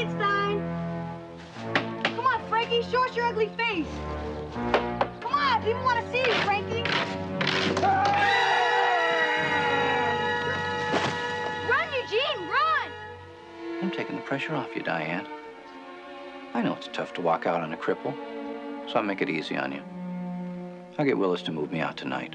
Frankenstein! Come on, Frankie, show us your ugly face. Come on, people want to see you, Frankie. Run, Eugene, run! I'm taking the pressure off you, Diane. I know it's tough to walk out on a cripple, so I'll make it easy on you. I'll get Willis to move me out tonight.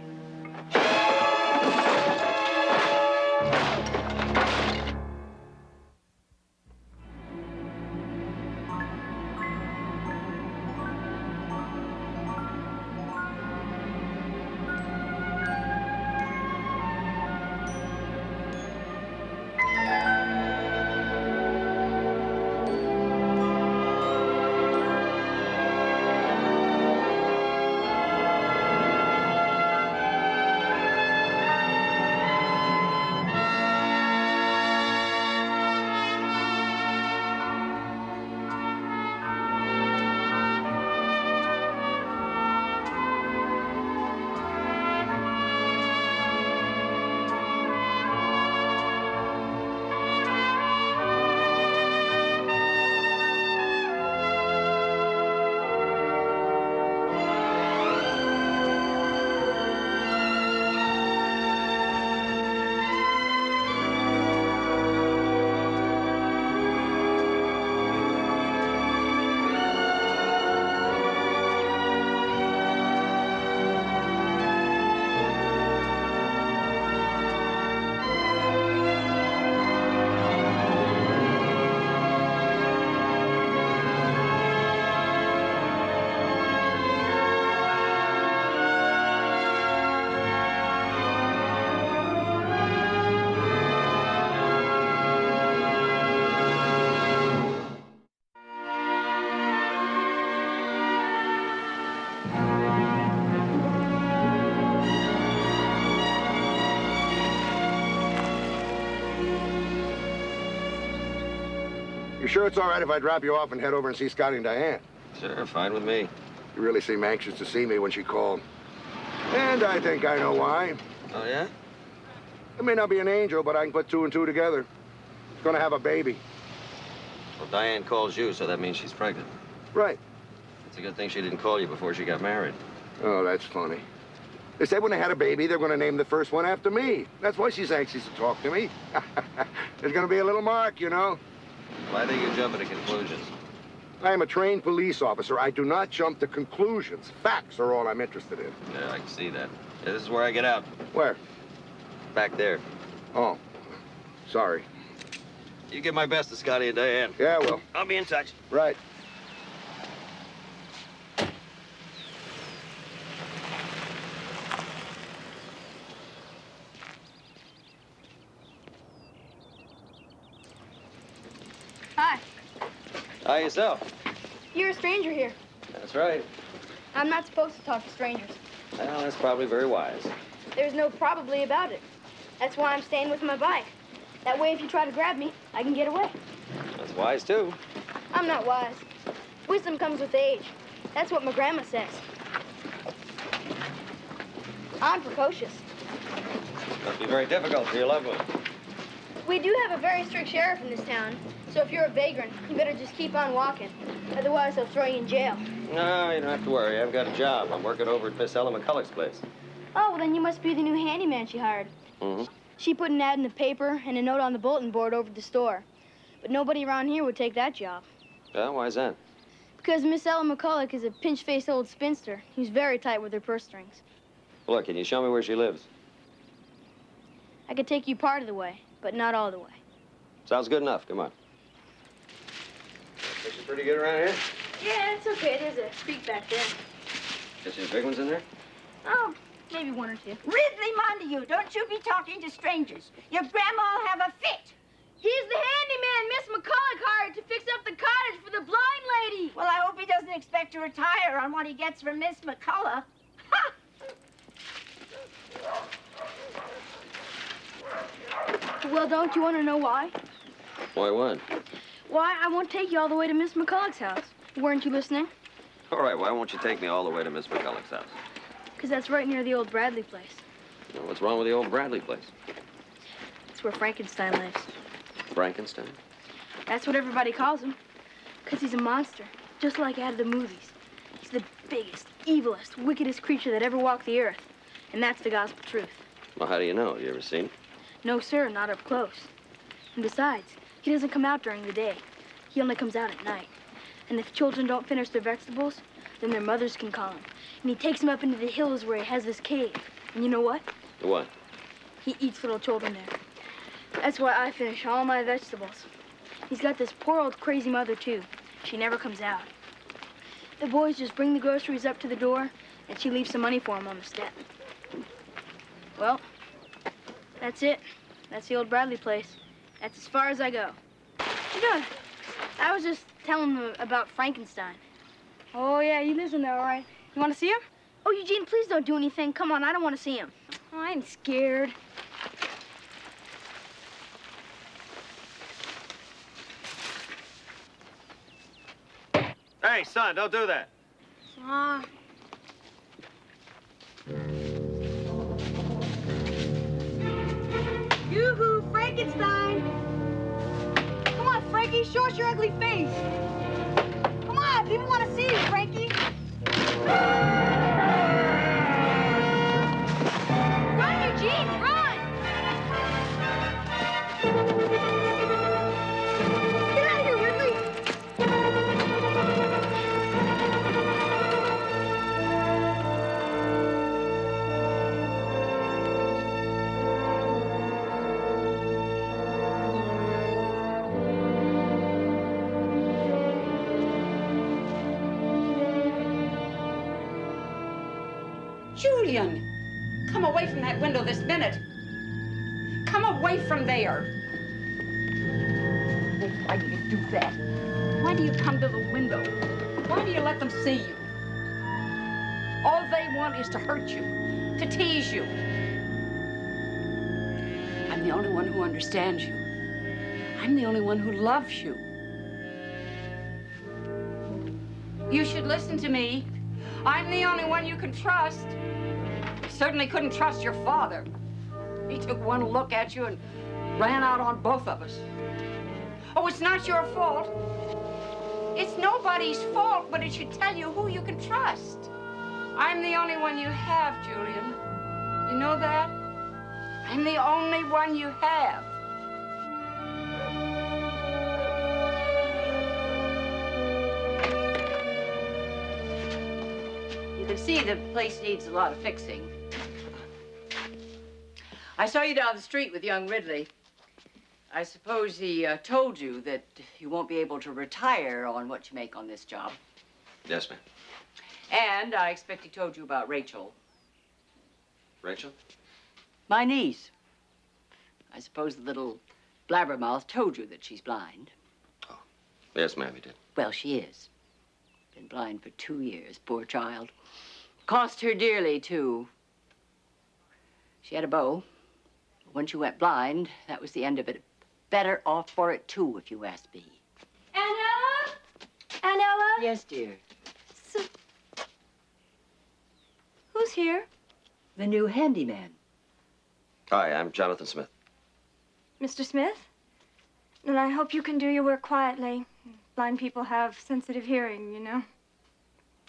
You sure it's all right if I drop you off and head over and see Scotty and Diane? Sure, fine with me. You really seem anxious to see me when she called. And I think I know why. Oh, yeah? It may not be an angel, but I can put two and two together. It's gonna have a baby. Well, Diane calls you, so that means she's pregnant. Right. It's a good thing she didn't call you before she got married. Oh, that's funny. They said when they had a baby, they're gonna name the first one after me. That's why she's anxious to talk to me. There's gonna be a little mark, you know. Why do you jump to conclusions? I am a trained police officer. I do not jump to conclusions. Facts are all I'm interested in. Yeah, I can see that. Yeah, this is where I get out. Where? Back there. Oh, sorry. You give my best to Scotty and Diane. Yeah, well. I'll be in touch. Right. Hi. Hi, yourself. You're a stranger here. That's right. I'm not supposed to talk to strangers. Well, that's probably very wise. There's no probably about it. That's why I'm staying with my bike. That way, if you try to grab me, I can get away. That's wise, too. I'm not wise. Wisdom comes with age. That's what my grandma says. I'm precocious. Must be very difficult for your loved one. We do have a very strict sheriff in this town, so if you're a vagrant, you better just keep on walking. Otherwise, they'll throw you in jail. No, you don't have to worry. I've got a job. I'm working over at Miss Ella McCulloch's place. Oh, well, then you must be the new handyman she hired. Mm-hmm. She put an ad in the paper and a note on the bulletin board over at the store. But nobody around here would take that job. Yeah, why's that? Because Miss Ella McCulloch is a pinch-faced old spinster who's very tight with her purse strings. Look, can you show me where she lives? I could take you part of the way, but not all the way. Sounds good enough. Come on. This is pretty good around here? Yeah, it's okay. There's a creek back there. Got any big ones in there? Oh, maybe one or two. Ridley Montague, don't you be talking to strangers. Your grandma'll have a fit. He's the handyman Miss McCulloch hired to fix up the cottage for the blind lady. Well, I hope he doesn't expect to retire on what he gets from Miss McCulloch. Ha! Well, don't you want to know why? Why what? Why, I won't take you all the way to Miss McCulloch's house. Weren't you listening? All right, why won't you take me all the way to Miss McCulloch's house? Because that's right near the old Bradley place. Well, what's wrong with the old Bradley place? It's where Frankenstein lives. Frankenstein? That's what everybody calls him. Because he's a monster, just like out of the movies. He's the biggest, evilest, wickedest creature that ever walked the earth. And that's the gospel truth. Well, how do you know? Have you ever seen? No, sir, not up close. And besides, he doesn't come out during the day. He only comes out at night. And if children don't finish their vegetables, then their mothers can call him. And he takes them up into the hills where he has this cave. And you know what? What? He eats little children there. That's why I finish all my vegetables. He's got this poor old crazy mother, too. She never comes out. The boys just bring the groceries up to the door, and she leaves some money for him on the step. Well, that's it. That's the old Bradley place. That's as far as I go. Good. I was just telling them about Frankenstein. Oh, yeah, he lives in there, all right. You want to see him? Oh, Eugene, please don't do anything. Come on, I don't want to see him. Oh, I'm scared. Hey, son, don't do that. Yoo-hoo, Frankenstein! Come on, Frankie, show us your ugly face. Come on, people want to see you, Frankie. Run, Eugene, run! Get out of here, Ridley! Julian, come away from that window this minute. Come away from there. Oh, why do you do that? Why do you come to the window? Why do you let them see you? All they want is to hurt you, to tease you. I'm the only one who understands you. I'm the only one who loves you. You should listen to me. I'm the only one you can trust. You certainly couldn't trust your father. He took one look at you and ran out on both of us. Oh, it's not your fault. It's nobody's fault, but it should tell you who you can trust. I'm the only one you have, Julian. You know that? I'm the only one you have. You can see the place needs a lot of fixing. I saw you down the street with young Ridley. I suppose he told you that you won't be able to retire on what you make on this job. Yes, ma'am. And I expect he told you about Rachel. Rachel? My niece. I suppose the little blabbermouth told you that she's blind. Oh, yes, ma'am, he did. Well, she is. Been blind for 2 years, poor child. Cost her dearly, too. She had a beau. When she went blind, that was the end of it. Better off for it, too, if you ask me. Anella? Anella? Yes, dear. So, who's here? The new handyman. Hi, I'm Jonathan Smith. Mr. Smith? Then I hope you can do your work quietly. Blind people have sensitive hearing, you know.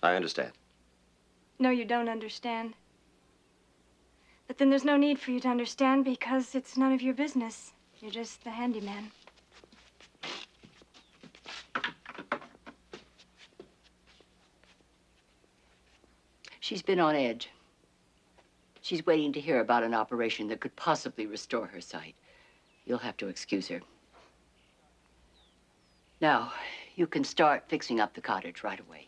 I understand. No, you don't understand. But then there's no need for you to understand because it's none of your business. You're just the handyman. She's been on edge. She's waiting to hear about an operation that could possibly restore her sight. You'll have to excuse her. Now, you can start fixing up the cottage right away.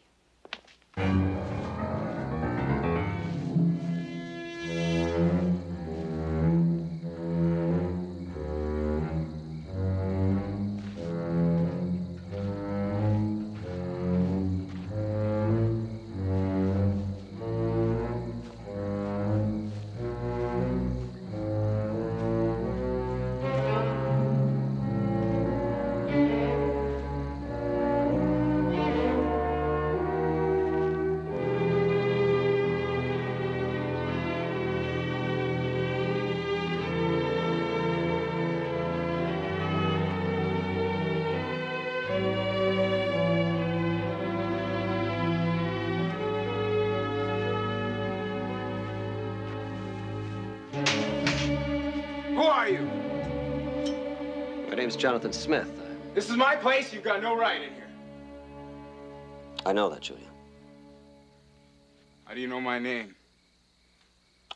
are you? My name's Jonathan Smith. This is my place. You've got no right in here. I know that, Julian. How do you know my name?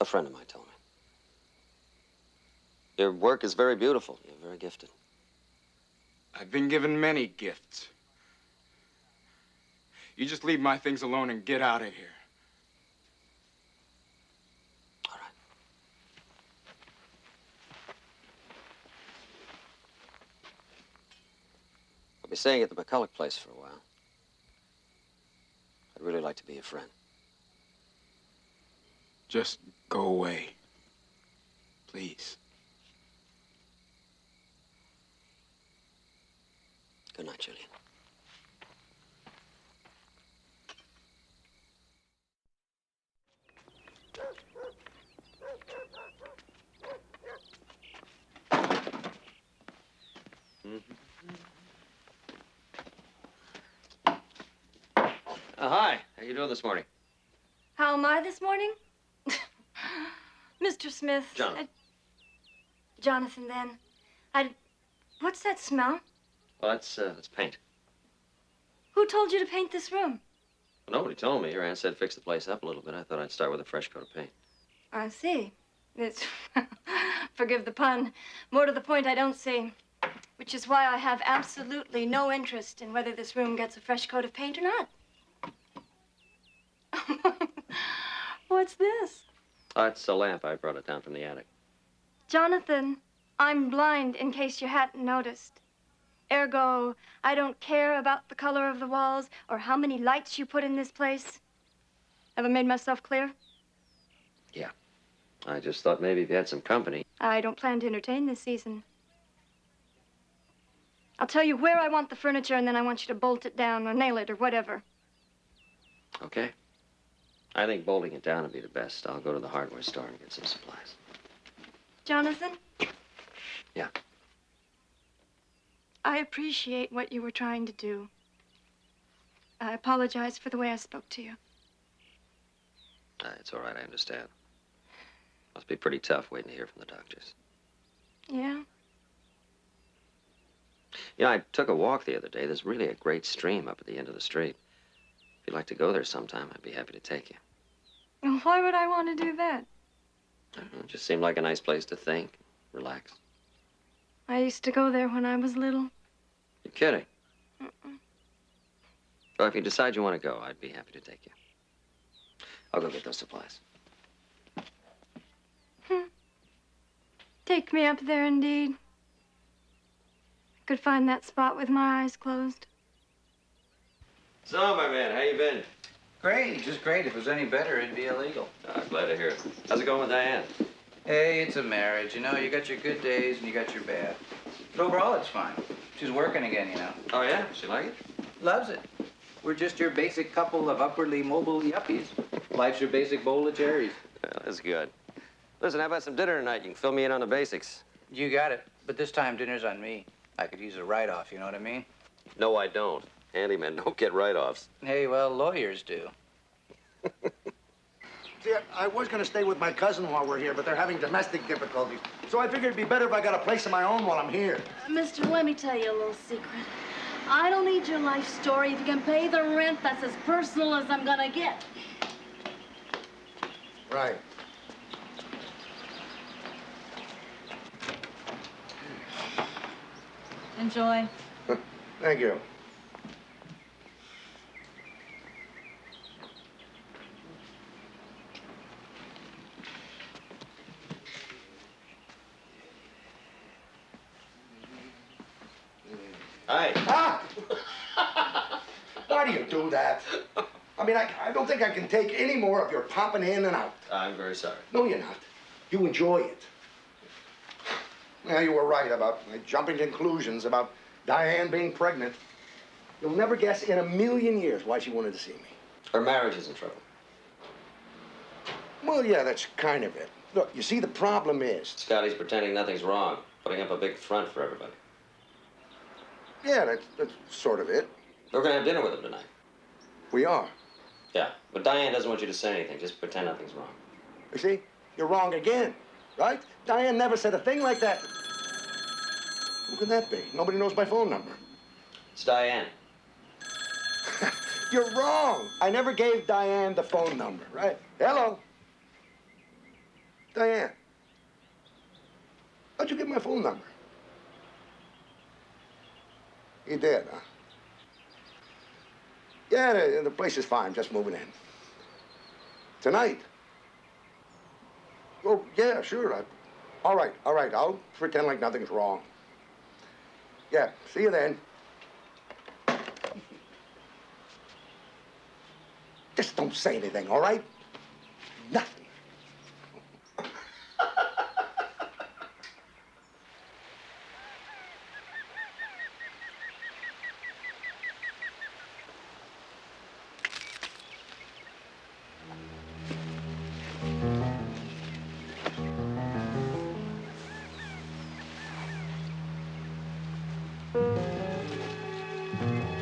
A friend of mine told me. Your work is very beautiful. You're very gifted. I've been given many gifts. You just leave my things alone and get out of here. All right. I'll be staying at the McCulloch place for a while. I'd really like to be a friend. Just go away. Please. Good night, Julian. Hi. How you doing this morning? How am I this morning? Mr. Smith. Jonathan. Jonathan, then. What's that smell? Well, that's paint. Who told you to paint this room? Well, nobody told me. Your aunt said fix the place up a little bit. I thought I'd start with a fresh coat of paint. I see. It's, forgive the pun, more to the point I don't see. Which is why I have absolutely no interest in whether this room gets a fresh coat of paint or not. What's this? It's a lamp. I brought it down from the attic. Jonathan, I'm blind in case you hadn't noticed. Ergo, I don't care about the color of the walls or how many lights you put in this place. Have I made myself clear? Yeah. I just thought maybe if you had some company. I don't plan to entertain this season. I'll tell you where I want the furniture, and then I want you to bolt it down or nail it or whatever. Okay. I think bolting it down would be the best. I'll go to the hardware store and get some supplies. Jonathan? Yeah. I appreciate what you were trying to do. I apologize for the way I spoke to you. It's all right. I understand. Must be pretty tough waiting to hear from the doctors. Yeah? You know, I took a walk the other day. There's really a great stream up at the end of the street. If you'd like to go there sometime, I'd be happy to take you. Well, why would I want to do that? I don't know, it just seemed like a nice place to think, relax. I used to go there when I was little. You're kidding. Mm-mm. Well, if you decide you want to go, I'd be happy to take you. I'll go get those supplies. Take me up there, indeed. I could find that spot with my eyes closed. So, my man, how you been? Great, just great. If it was any better, it'd be illegal. Glad to hear it. How's it going with Diane? Hey, it's a marriage. You know, you got your good days and you got your bad. But overall, it's fine. She's working again, you know. Oh, yeah? She like it? Loves it. We're just your basic couple of upwardly mobile yuppies. Life's your basic bowl of cherries. Well, that's good. Listen, how about some dinner tonight? You can fill me in on the basics. You got it. But this time, dinner's on me. I could use a write-off, you know what I mean? No, I don't. Handymen don't get write-offs. Hey, well, lawyers do. See, I was going to stay with my cousin while we're here, but they're having domestic difficulties. So I figured it'd be better if I got a place of my own while I'm here. Mister, let me tell you a little secret. I don't need your life story. If you can pay the rent, that's as personal as I'm gonna get. Right. Enjoy. Thank you. Hi. Ah! Why do you do that? I mean, I don't think I can take any more of your popping in and out. I'm very sorry. No, you're not. You enjoy it. Yeah, you were right about my jumping conclusions about Diane being pregnant. You'll never guess in a million years why she wanted to see me. Her marriage is in trouble. Well, yeah, that's kind of it. Look, you see, the problem is... Scotty's pretending nothing's wrong, putting up a big front for everybody. Yeah, that's sort of it. We're gonna have dinner with him tonight. We are. Yeah, but Diane doesn't want you to say anything. Just pretend nothing's wrong. You see, you're wrong again. right? Diane never said a thing like that. Who could that be? Nobody knows my phone number. It's Diane. You're wrong. I never gave Diane the phone number, right? Hello? Diane. How'd you get my phone number? You did, huh? Yeah, the place is fine. Just moving in. Tonight? Oh, yeah, sure. All right. I'll pretend like nothing's wrong. Yeah, see you then. Just don't say anything, all right? Nothing.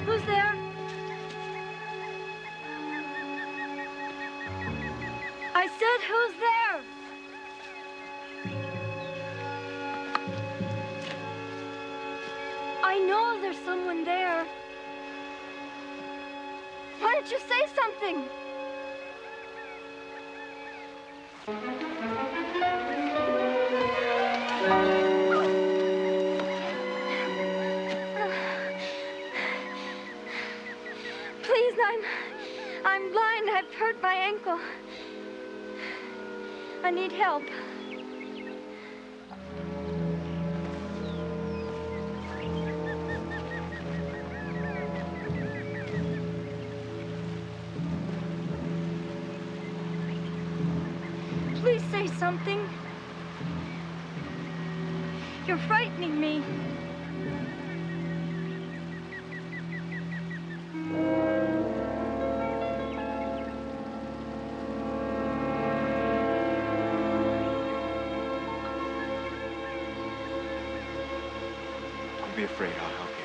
Who's there? I said, who's there? I know there's someone there. Why don't you say something? Please, I'm blind. I've hurt my ankle. I need help. Please say something. You're frightening me. Don't be afraid. I'll help you.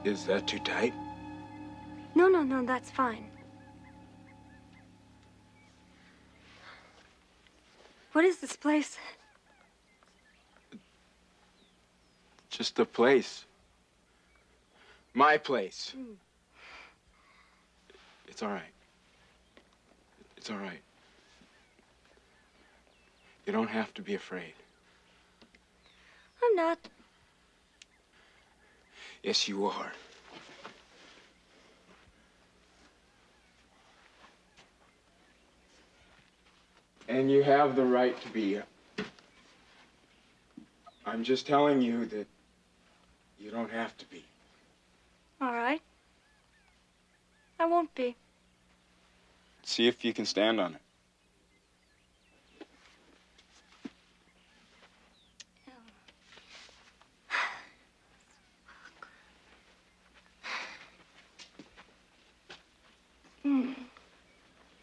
Is that too tight? No, that's fine. What is this place? Just a place. My place. It's all right. It's all right. You don't have to be afraid. I'm not. Yes, you are. And you have the right to be. I'm just telling you that you don't have to be. All right. I won't be. See if you can stand on it.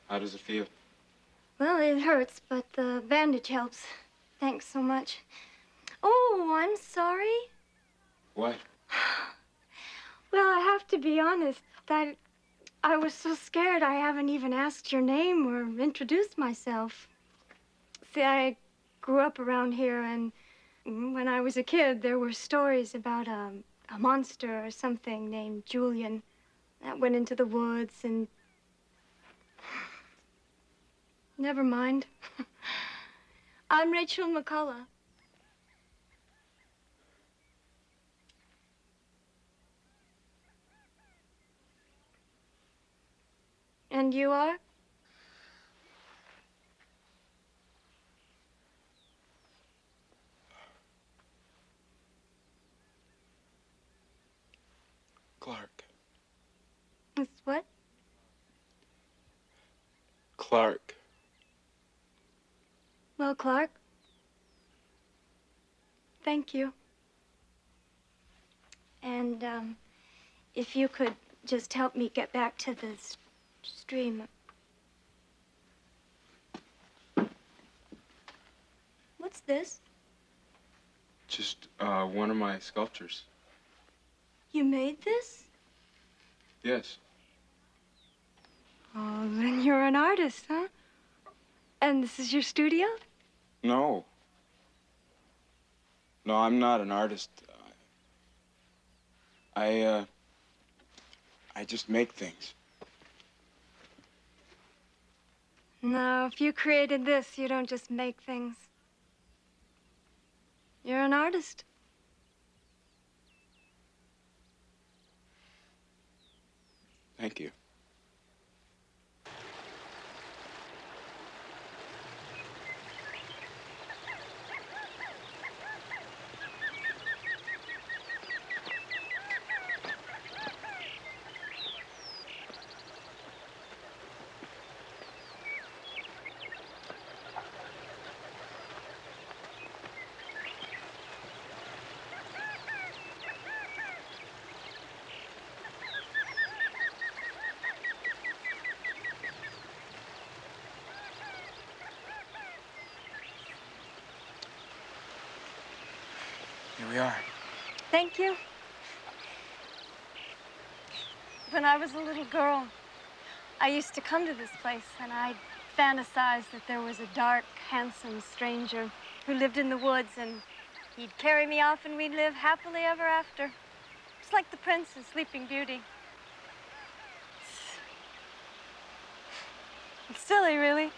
How does it feel? Well, it hurts, but the bandage helps. Thanks so much. Oh, I'm sorry. What? Well, I have to be honest. I was so scared I haven't even asked your name or introduced myself. See, I grew up around here, and when I was a kid, there were stories about a monster or something named Julian that went into the woods and... Never mind. I'm Rachel McCulloch. And you are? Clark. It's what? Clark. Well, Clark, thank you. And, if you could just help me get back to the stream. What's this? Just one of my sculptures. You made this? Yes. Oh, then you're an artist, huh? And this is your studio? No. No, I'm not an artist. I just make things. No, if you created this, you don't just make things. You're an artist. Thank you. Here we are. Thank you. When I was a little girl, I used to come to this place and I'd fantasize that there was a dark, handsome stranger who lived in the woods and he'd carry me off and we'd live happily ever after. Just like the prince in Sleeping Beauty. It's silly, really.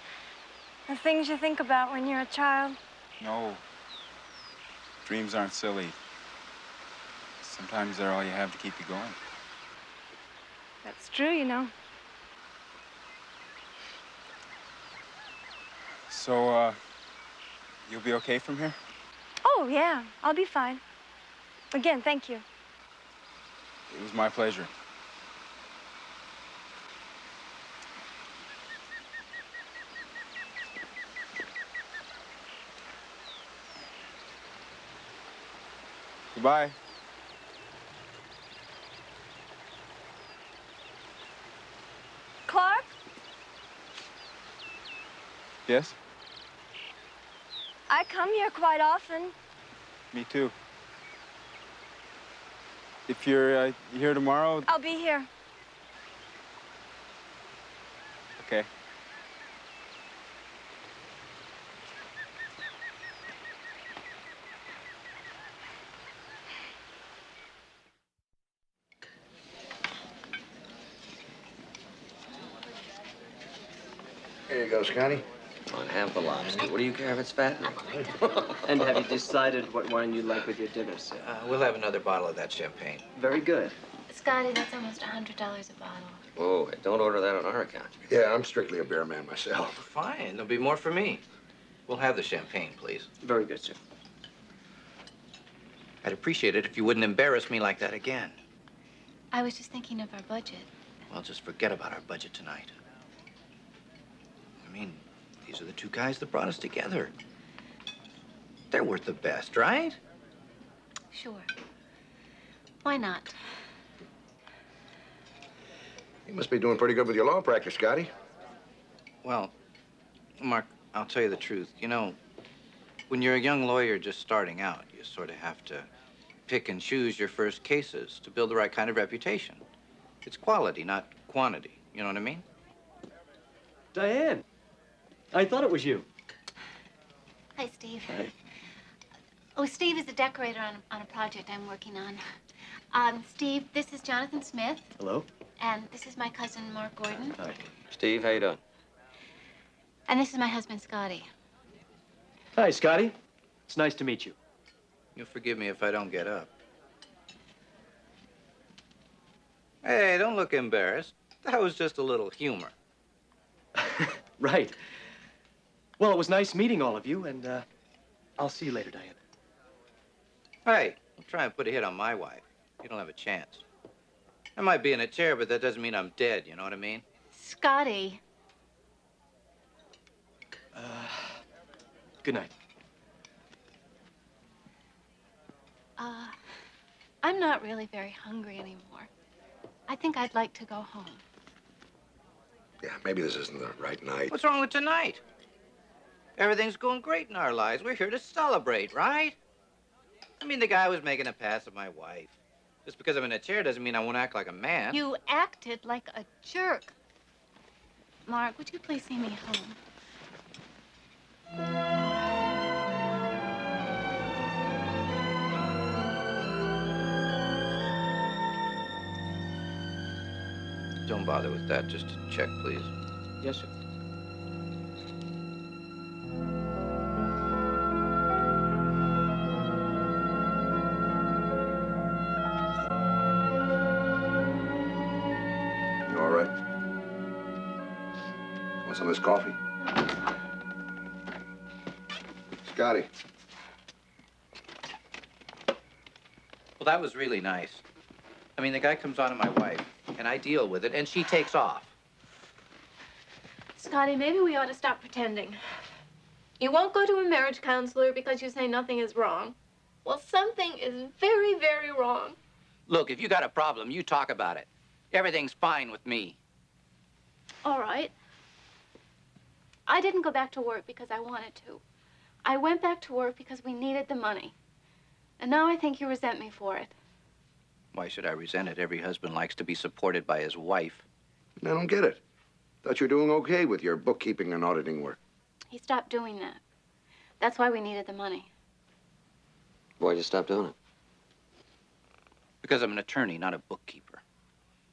The things you think about when you're a child. No. Dreams aren't silly. Sometimes they're all you have to keep you going. That's true, you know. So, you'll be okay from here? Oh, yeah, I'll be fine. Again, thank you. It was my pleasure. Goodbye. Clark? Yes? I come here quite often. Me too. If you're here tomorrow... I'll be here. Okay. Here you go, Scotty. On half the lobster. What do you care if it's fattening? And have you decided what wine you'd like with your dinner, sir? We'll have another bottle of that champagne. Very good. Scotty, that's almost $100 a bottle. Oh, don't order that on our account. Yeah, I'm strictly a beer man myself. Fine, there'll be more for me. We'll have the champagne, please. Very good, sir. I'd appreciate it if you wouldn't embarrass me like that again. I was just thinking of our budget. Well, just forget about our budget tonight. I mean, these are the two guys that brought us together. They're worth the best, right? Sure. Why not? You must be doing pretty good with your law practice, Scotty. Well, Mark, I'll tell you the truth. You know, when you're a young lawyer just starting out, you sort of have to pick and choose your first cases to build the right kind of reputation. It's quality, not quantity. You know what I mean? Diane, I thought it was you. Hi, Steve. Hi. Oh, Steve is the decorator on a project I'm working on. Steve, this is Jonathan Smith. Hello. And this is my cousin, Mark Gordon. Hi. Steve, how you doing? And this is my husband, Scotty. Hi, Scotty. It's nice to meet you. You'll forgive me if I don't get up. Hey, don't look embarrassed. That was just a little humor. Right. Well, it was nice meeting all of you, and I'll see you later, Diane. Hey, don't try and put a hit on my wife. You don't have a chance. I might be in a chair, but that doesn't mean I'm dead, you know what I mean? Scotty. Good night. I'm not really very hungry anymore. I think I'd like to go home. Yeah, maybe this isn't the right night. What's wrong with tonight? Everything's going great in our lives. We're here to celebrate, right? I mean, the guy was making a pass at my wife. Just because I'm in a chair doesn't mean I won't act like a man. You acted like a jerk. Mark, would you please see me home? Don't bother with that. Just to check, please. Yes, sir. You all right? Want some of this coffee? Scotty. Well, that was really nice. I mean, the guy comes on to my wife, and I deal with it, and she takes off. Scotty, maybe we ought to stop pretending. You won't go to a marriage counselor because you say nothing is wrong. Well, something is very, very wrong. Look, if you got a problem, you talk about it. Everything's fine with me. All right. I didn't go back to work because I wanted to. I went back to work because we needed the money. And now I think you resent me for it. Why should I resent it? Every husband likes to be supported by his wife. I don't get it. Thought you were doing okay with your bookkeeping and auditing work. He stopped doing that. That's why we needed the money. Why'd you stop doing it? Because I'm an attorney, not a bookkeeper.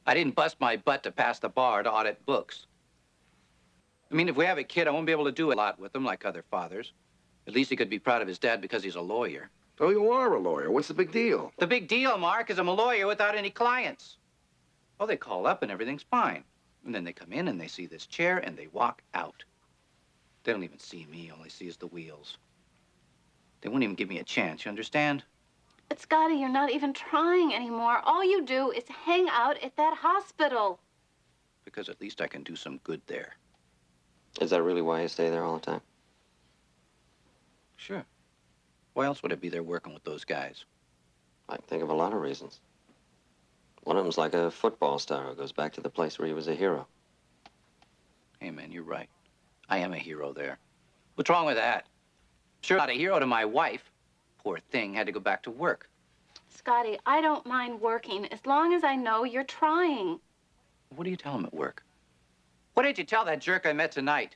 I didn't bust my butt to pass the bar to audit books. I mean, if we have a kid, I won't be able to do a lot with him like other fathers. At least he could be proud of his dad because he's a lawyer. Oh, you are a lawyer. What's the big deal? The big deal, Mark, is I'm a lawyer without any clients. Well, they call up and everything's fine. And then they come in and they see this chair and they walk out. They don't even see me, all they see is the wheels. They won't even give me a chance, you understand? But Scotty, you're not even trying anymore. All you do is hang out at that hospital. Because at least I can do some good there. Is that really why you stay there all the time? Sure. Why else would I be there working with those guys? I can think of a lot of reasons. One of them's like a football star who goes back to the place where he was a hero. Hey, man, you're right. I am a hero there. What's wrong with that? Sure, not a hero to my wife. Poor thing, had to go back to work. Scotty, I don't mind working as long as I know you're trying. What do you tell him at work? What did you tell that jerk I met tonight?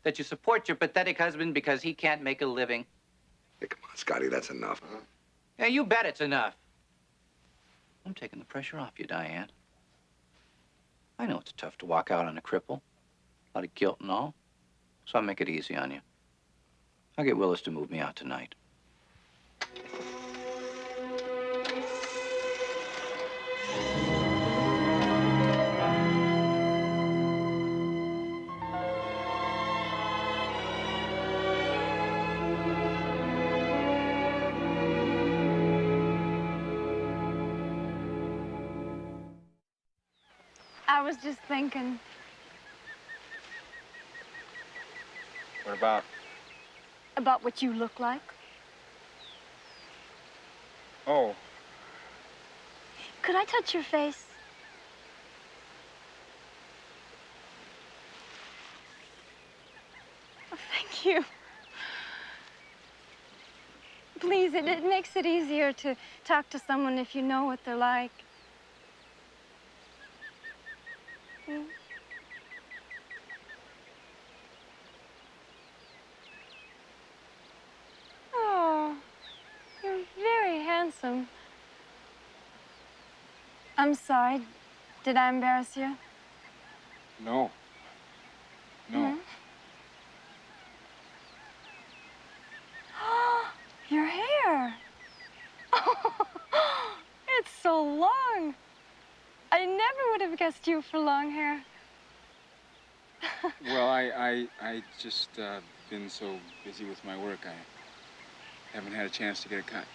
That you support your pathetic husband because he can't make a living? Hey, come on, Scotty, that's enough, huh? Yeah, you bet it's enough. I'm taking the pressure off you, Diane. I know it's tough to walk out on a cripple. A lot of guilt and all. So I'll make it easy on you. I'll get Willis to move me out tonight. I was just thinking. What about? About what you look like. Oh, Could I touch your face? Oh, thank you. Please, it makes it easier to talk to someone if you know what they're like. Hmm? Oh, you're very handsome. I'm sorry. Did I embarrass you? no. No. Your hair. It's so long. I never would have guessed you for long hair. Well, I just been so busy with my work, I haven't had a chance to get a cut.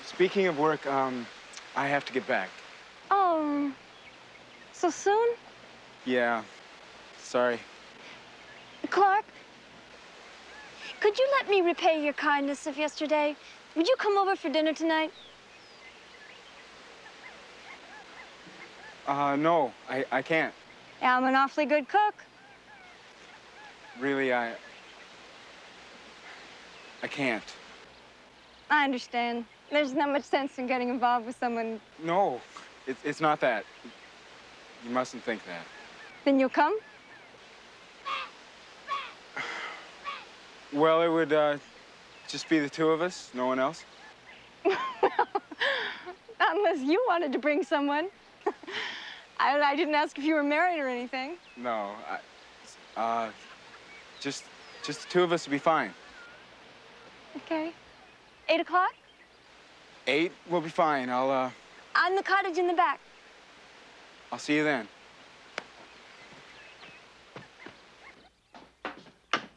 Speaking of work, I have to get back. Oh, so soon? Yeah, sorry. Clark, could you let me repay your kindness of yesterday? Would you come over for dinner tonight? No, I can't. Yeah, I'm an awfully good cook. Really, I can't. I understand. There's not much sense in getting involved with someone. No, it's not that. You mustn't think that. Then you'll come? Well, it would just be the two of us, no one else. Unless you wanted to bring someone. I didn't ask if you were married or anything. No, just the two of us would be fine. Okay. 8 o'clock? 8 will be fine. On the cottage in the back. I'll see you then.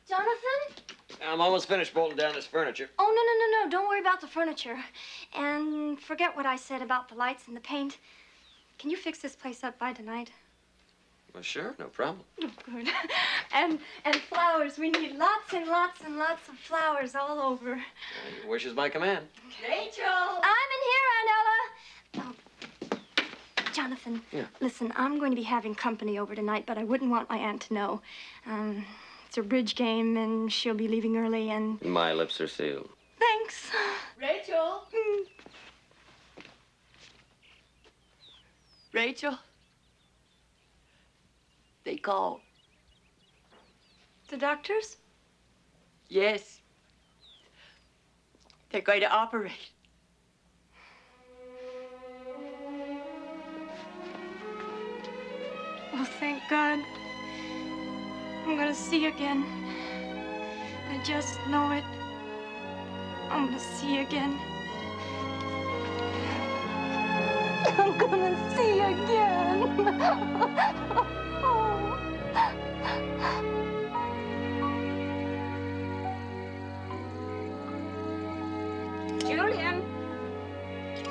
Jonathan? I'm almost finished bolting down this furniture. Oh, no. Don't worry about the furniture. And forget what I said about the lights and the paint. Can you fix this place up by tonight? Well, sure, no problem. Oh, good. and flowers. We need lots and lots and lots of flowers all over. Your wish is my command. Rachel! I'm in here, Aunt Ella. Oh, Jonathan, Yeah. Listen, I'm going to be having company over tonight, but I wouldn't want my aunt to know. It's a bridge game, and she'll be leaving early, and... My lips are sealed. Thanks. Rachel? Rachel? They called. The doctors? Yes. They're going to operate. Oh, thank God. I'm gonna see again. I just know it. I'm gonna see again. I'm gonna see again. Julian?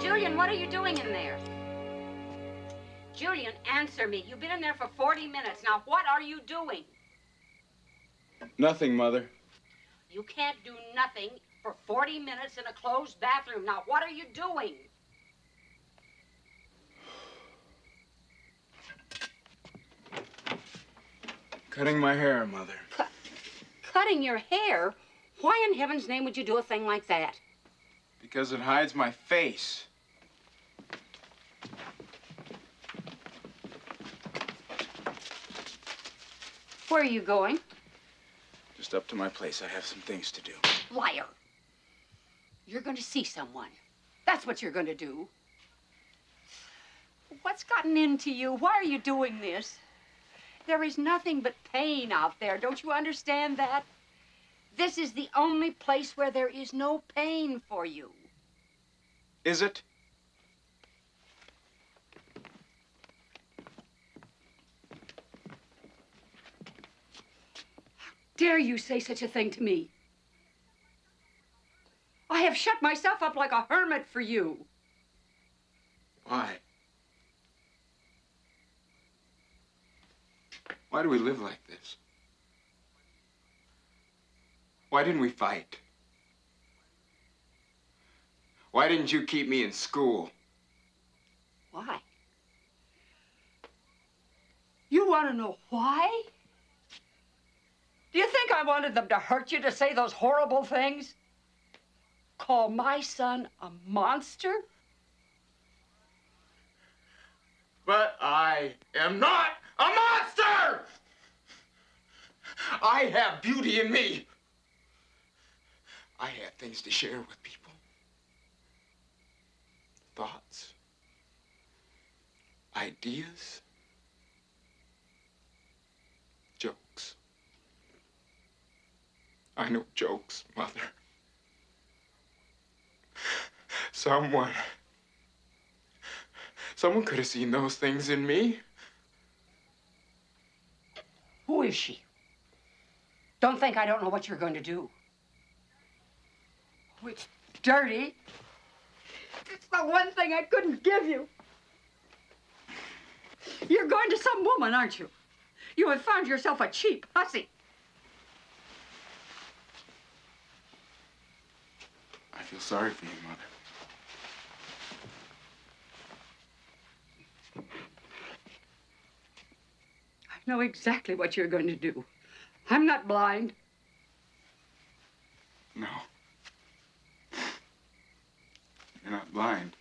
Julian, what are you doing in there? Julian, answer me. You've been in there for 40 minutes. Now, what are you doing? Nothing, Mother. You can't do nothing for 40 minutes in a closed bathroom. Now, what are you doing? Cutting my hair, Mother. Cutting your hair? Why in heaven's name would you do a thing like that? Because it hides my face. Where are you going? Just up to my place. I have some things to do. Liar. You're going to see someone. That's what you're going to do. What's gotten into you? Why are you doing this? There is nothing but pain out there. Don't you understand that? This is the only place where there is no pain for you. Is it? Dare you say such a thing to me? I have shut myself up like a hermit for you. Why? Why do we live like this? Why didn't we fight? Why didn't you keep me in school? Why? You want to know why? Do you think I wanted them to hurt you, to say those horrible things? Call my son a monster? But I am not a monster! I have beauty in me. I have things to share with people. Thoughts. Ideas. Jokes. I know jokes, Mother. Someone could have seen those things in me. Who is she? Don't think I don't know what you're going to do. Oh, it's dirty. It's the one thing I couldn't give you. You're going to some woman, aren't you? You have found yourself a cheap hussy. I feel sorry for you, Mother. I know exactly what you're going to do. I'm not blind. No. You're not blind.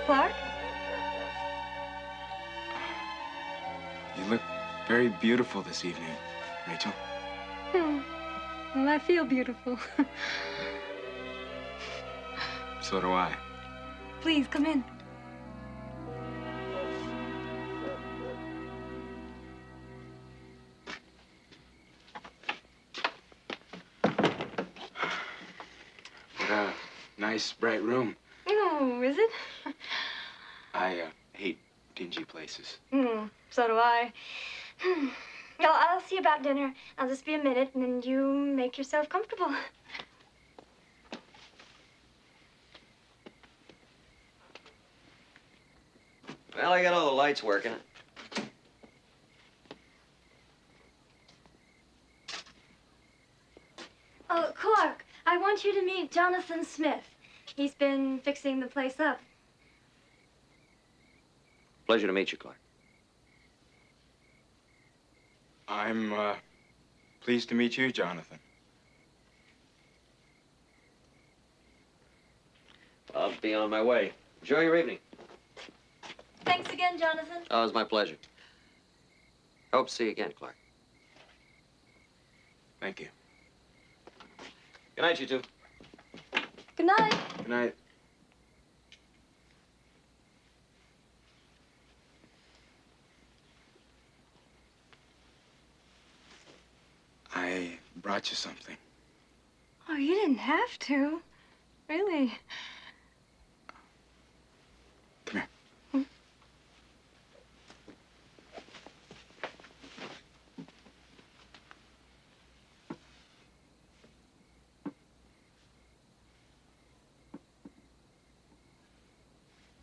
Clark? You look very beautiful this evening, Rachel. Well, I feel beautiful. So do I. Please, come in. What a nice, bright room. Oh, is it? I hate dingy places. So do I. Well, I'll see you about dinner. I'll just be a minute, and then you make yourself comfortable. Well, I got all the lights working. Oh, Clark, I want you to meet Jonathan Smith. He's been fixing the place up. Pleasure to meet you, Clark. I'm, pleased to meet you, Jonathan. I'll be on my way. Enjoy your evening. Thanks again, Jonathan. Oh, it was my pleasure. Hope to see you again, Clark. Thank you. Good night, you two. Good night. Good night. I brought you something. Oh, you didn't have to. Really. Come here.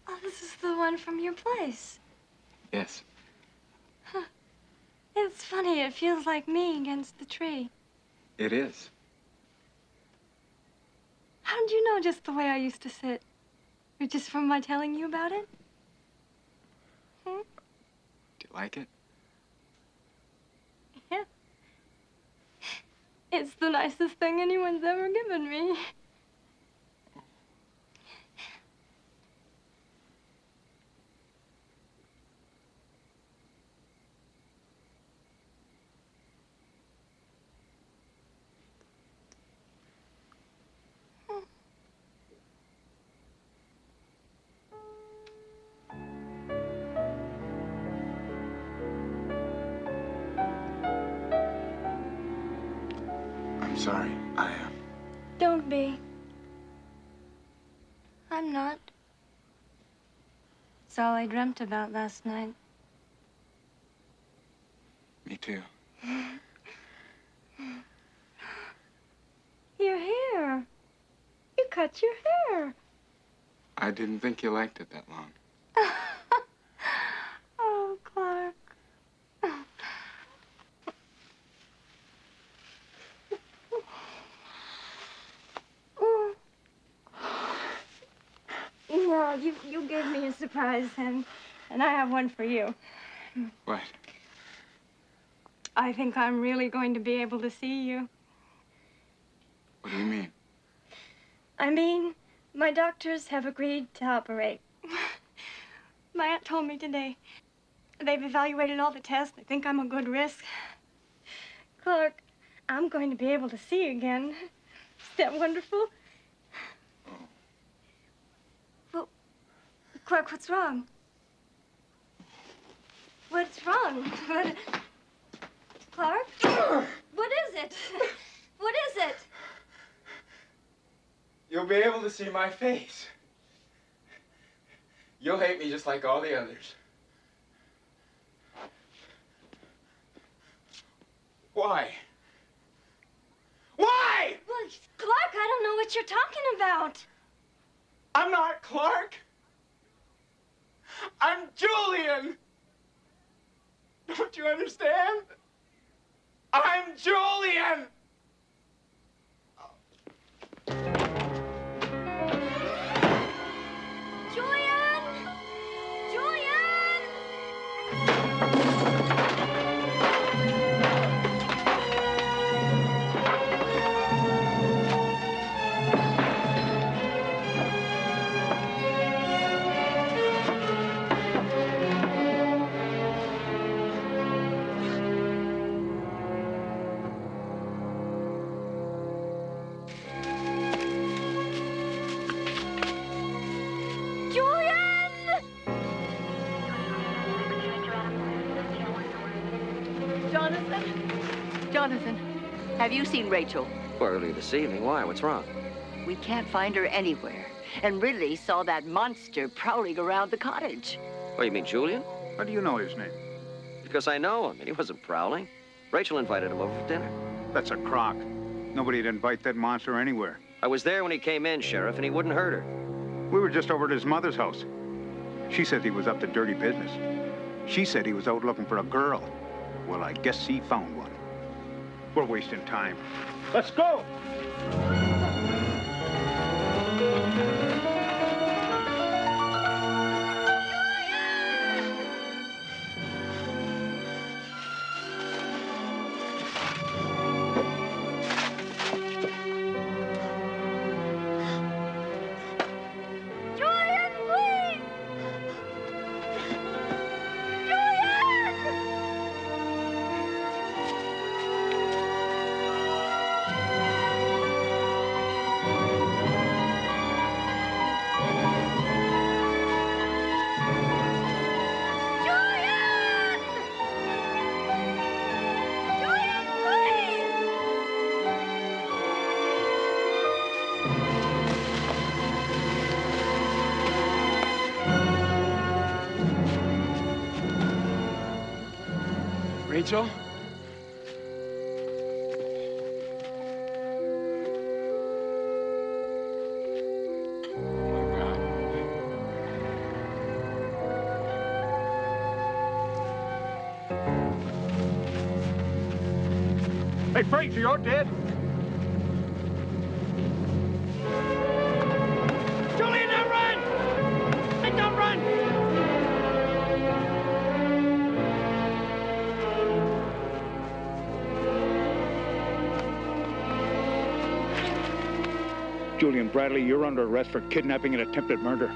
Oh, this is the one from your place. Yes. It's funny. It feels like me against the tree. It is. How did you know just the way I used to sit? Or just from my telling you about it? Do you like it? Yeah. It's the nicest thing anyone's ever given me. I'm sorry. Don't be. I'm not. It's all I dreamt about last night. Me too. cut your hair. I didn't think you liked it that long. Oh, Clark. Yeah, you gave me a surprise, and I have one for you. What? I think I'm really going to be able to see you. What do you mean? I mean, my doctors have agreed to operate. My aunt told me today. They've evaluated all the tests. They think I'm a good risk. Clark, I'm going to be able to see again. Is that wonderful? Oh. Well, Clark, what's wrong? What's wrong? Clark? What is it? What is it? You'll be able to see my face. You'll hate me just like all the others. Why? Why? Well, Clark, I don't know what you're talking about. I'm not Clark. I'm Julian. Don't you understand? I'm Julian. Julian! Julian! Jonathan, have you seen Rachel? Well, earlier this evening. Why? What's wrong? We can't find her anywhere. And Ridley saw that monster prowling around the cottage. Oh, you mean Julian? How do you know his name? Because I know him, and he wasn't prowling. Rachel invited him over for dinner. That's a crock. Nobody'd invite that monster anywhere. I was there when he came in, Sheriff, and he wouldn't hurt her. We were just over at his mother's house. She said he was up to dirty business. She said he was out looking for a girl. Well, I guess he found one. We're wasting time. Let's go! Rachel? Hey, Fraser, you're dead. Julian, now run! Hey, don't run! Julian Bradley, you're under arrest for kidnapping and attempted murder.